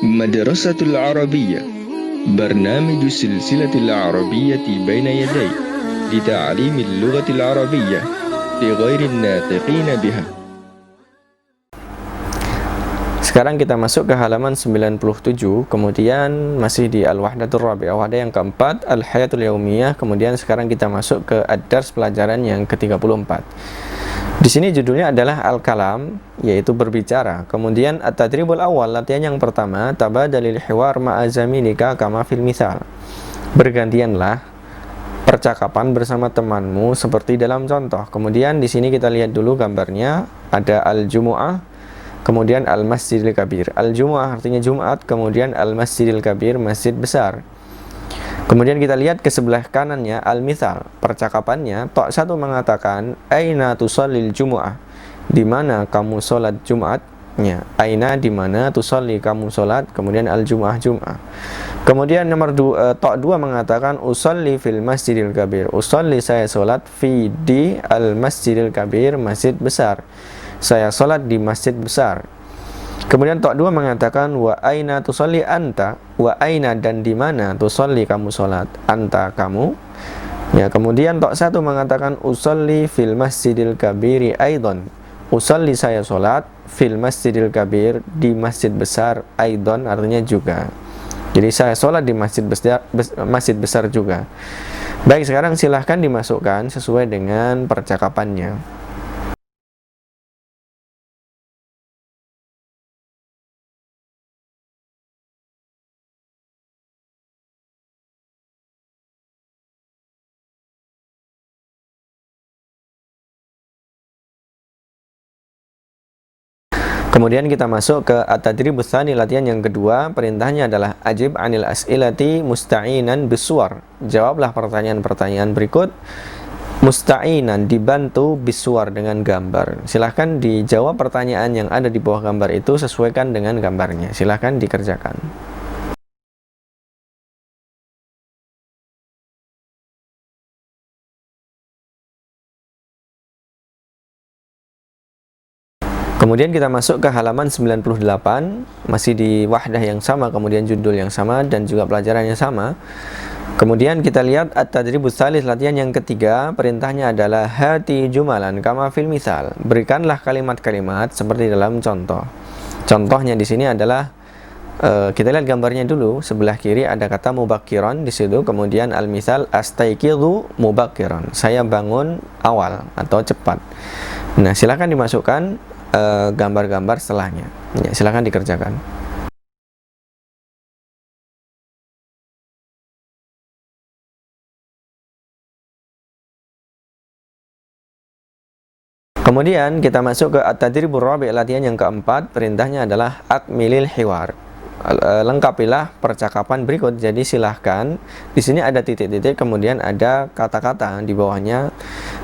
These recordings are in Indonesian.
مدرسة العربية برنامج السلسلة العربية بين يدي لتعليم اللغة العربية لغير الناطقين بها. Sekarang kita masuk ke halaman 97, kemudian masih di Al-Wahdatur Rabi'ah, wahdah yang keempat, Al-Hayatul Yaumiyah, kemudian sekarang kita masuk ke Ad-Dars pelajaran yang ke-34. Di sini judulnya adalah Al-Kalam, yaitu berbicara. Kemudian At-Tadribul Awal, latihan yang pertama, Tabadalil hiwar ma'azaminika kama fil misal. Bergantianlah percakapan bersama temanmu seperti dalam contoh. Kemudian di sini kita lihat dulu gambarnya, ada Al-Jumu'ah, kemudian Al-Masjidil Kabir. Al-Jumu'ah artinya Jumat, kemudian Al-Masjidil Kabir, masjid besar. Kemudian kita lihat ke sebelah kanannya Al-Mithal, percakapannya. Tok satu mengatakan, Aina tusallil Jumu'ah, di mana kamu sholat Jumatnya. Aina, di mana, tusalli, kamu sholat, kemudian Al-Jumu'ah, Jum'ah. Kemudian nomor Tok dua mengatakan, Usalli fil Masjidil Kabir. Usalli, saya sholat, fi, di Al-Masjidil Kabir, masjid besar. Saya sholat di masjid besar. Kemudian Tok 2 mengatakan, wa aina tusalli anta, wa aina, dan di mana, tusalli, kamu sholat, anta, kamu. Ya, kemudian Tok 1 mengatakan, usalli fil masjidil kabiri aidon. Usalli, saya sholat, fil masjidil kabir, di masjid besar, aidon artinya juga. Jadi saya sholat di masjid besar juga. Baik, sekarang silahkan dimasukkan sesuai dengan percakapannya. Kemudian kita masuk ke At-Tadribus Tsani, latihan yang kedua. Perintahnya adalah ajib anil as'ilati musta'inan bisuar. Jawablah pertanyaan-pertanyaan berikut musta'inan, dibantu, bisuar, dengan gambar. Silahkan dijawab pertanyaan yang ada di bawah gambar itu, sesuaikan dengan gambarnya. Silahkan dikerjakan. Kemudian kita masuk ke halaman 98, masih di wahdah yang sama, kemudian judul yang sama, dan juga pelajaran yang sama. Kemudian kita lihat At-Tadribus Tsalits, latihan yang ketiga. Perintahnya adalah hati jumalan kama fil misal. Berikanlah kalimat-kalimat seperti dalam contoh. Contohnya di sini adalah kita lihat gambarnya dulu. Sebelah kiri ada kata mubakkiron di situ, kemudian al-misal astaiqidhu mubakkiron. Saya bangun awal atau cepat. Nah, silakan dimasukkan gambar-gambar setelahnya. Ya, silakan dikerjakan. Kemudian kita masuk ke At-Tadribur Rabi', latihan yang keempat. Perintahnya adalah akmilil hiwar. Lengkapilah percakapan berikut. Jadi silahkan, di sini ada titik-titik, kemudian ada kata-kata di bawahnya.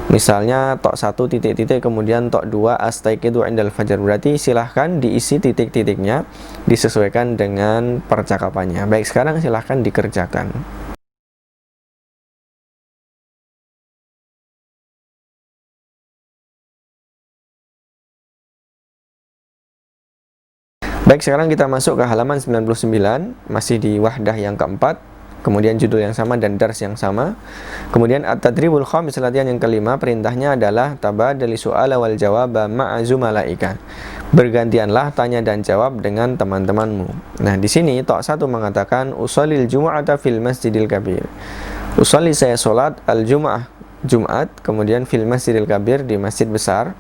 Misalnya Tok 1 titik-titik, kemudian Tok 2 astaiqidu indal fajar. Berarti silahkan diisi titik-titiknya disesuaikan dengan percakapannya. Baik, sekarang silahkan dikerjakan. Baik, sekarang kita masuk ke halaman 99, masih di wahdah yang keempat, kemudian judul yang sama dan dars yang sama. Kemudian At-Tadribul Khamis, latihan yang kelima. Perintahnya adalah tabadali su'ala wal jawaba ma'azu malaika. Bergantianlah tanya dan jawab dengan teman-temanmu. Nah, di sini Tok 1 mengatakan usallil jumu'ata fil masjidil kabir. Usalli, saya sholat, al-jumu'ah, Jumat, kemudian fil masjidil kabir, di masjid besar.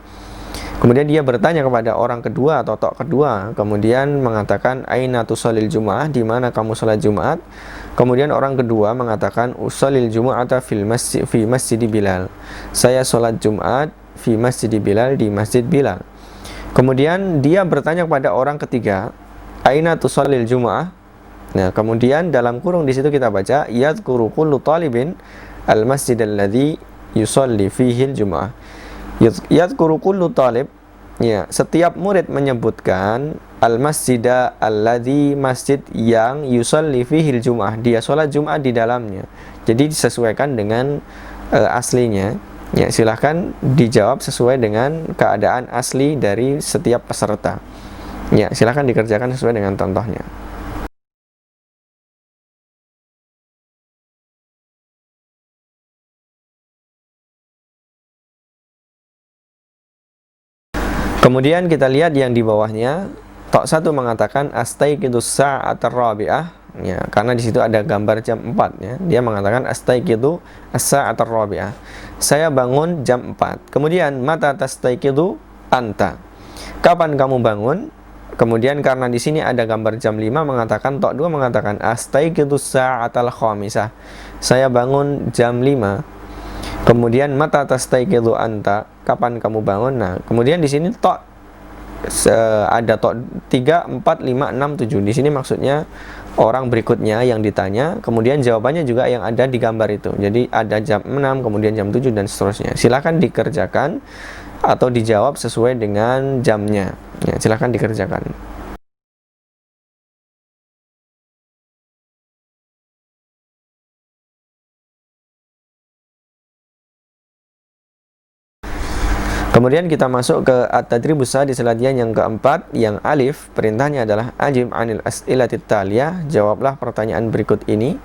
Kemudian dia bertanya kepada orang kedua atau Tok kedua, kemudian mengatakan aina tusallil jumu'ah, di mana kamu sholat Jumat. Kemudian orang kedua mengatakan usallil jumu'ata fi masjid Bilal. Saya sholat Jumat fi masjid Bilal, di masjid Bilal. Kemudian dia bertanya kepada orang ketiga, aina tusallil jumu'ah. Nah, kemudian dalam kurung di situ kita baca yadhkuru kullu talibin al masjid alladhi yusalli fihi al jumu'ah. Yadhkuru kullu talib, ya, setiap murid menyebutkan al-masjida alladzi, masjid yang yusalli fihil jum'ah, dia sholat Jumat di dalamnya. Jadi disesuaikan dengan aslinya. Ya, silahkan dijawab sesuai dengan keadaan asli dari setiap peserta. Ya, silahkan dikerjakan sesuai dengan contohnya. Kemudian kita lihat yang di bawahnya. Tok 1 mengatakan astaiqidus sa'atar rabi'ah, ya, karena di situ ada gambar jam 4 ya. Dia mengatakan astaiqidu as-sa'atar rabi'ah. Saya bangun jam 4. Kemudian mata tastaiqidu anta. Kapan kamu bangun? Kemudian karena di sini ada gambar jam 5 mengatakan tok 2 mengatakan astaiqidus sa'atal khamisah. Saya bangun jam 5. Kemudian mata tastaiqidu anta. Kapan kamu bangun? Nah, kemudian di sini tok ada tok 3, 4, 5, 6, 7. Di sini maksudnya orang berikutnya yang ditanya, kemudian jawabannya juga yang ada di gambar itu. Jadi ada jam 6, kemudian jam 7 dan seterusnya. Silakan dikerjakan atau dijawab sesuai dengan jamnya. Ya, silakan dikerjakan. Kemudian kita masuk ke at-tadribus sadis latihan yang keempat, yang alif. Perintahnya adalah ajib anil as'ilatit taliyah. Jawablah pertanyaan berikut ini.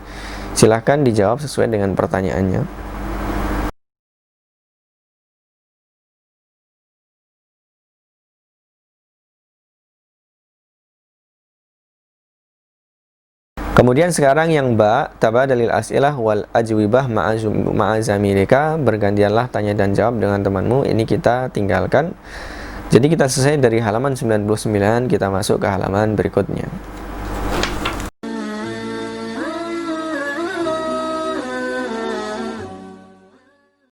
Silahkan dijawab sesuai dengan pertanyaannya. Kemudian sekarang yang ba, tabadalil as'ilah wal ajwibah ma'azamilika, bergantianlah tanya dan jawab dengan temanmu. Ini kita tinggalkan. Jadi kita selesai dari halaman 99, kita masuk ke halaman berikutnya.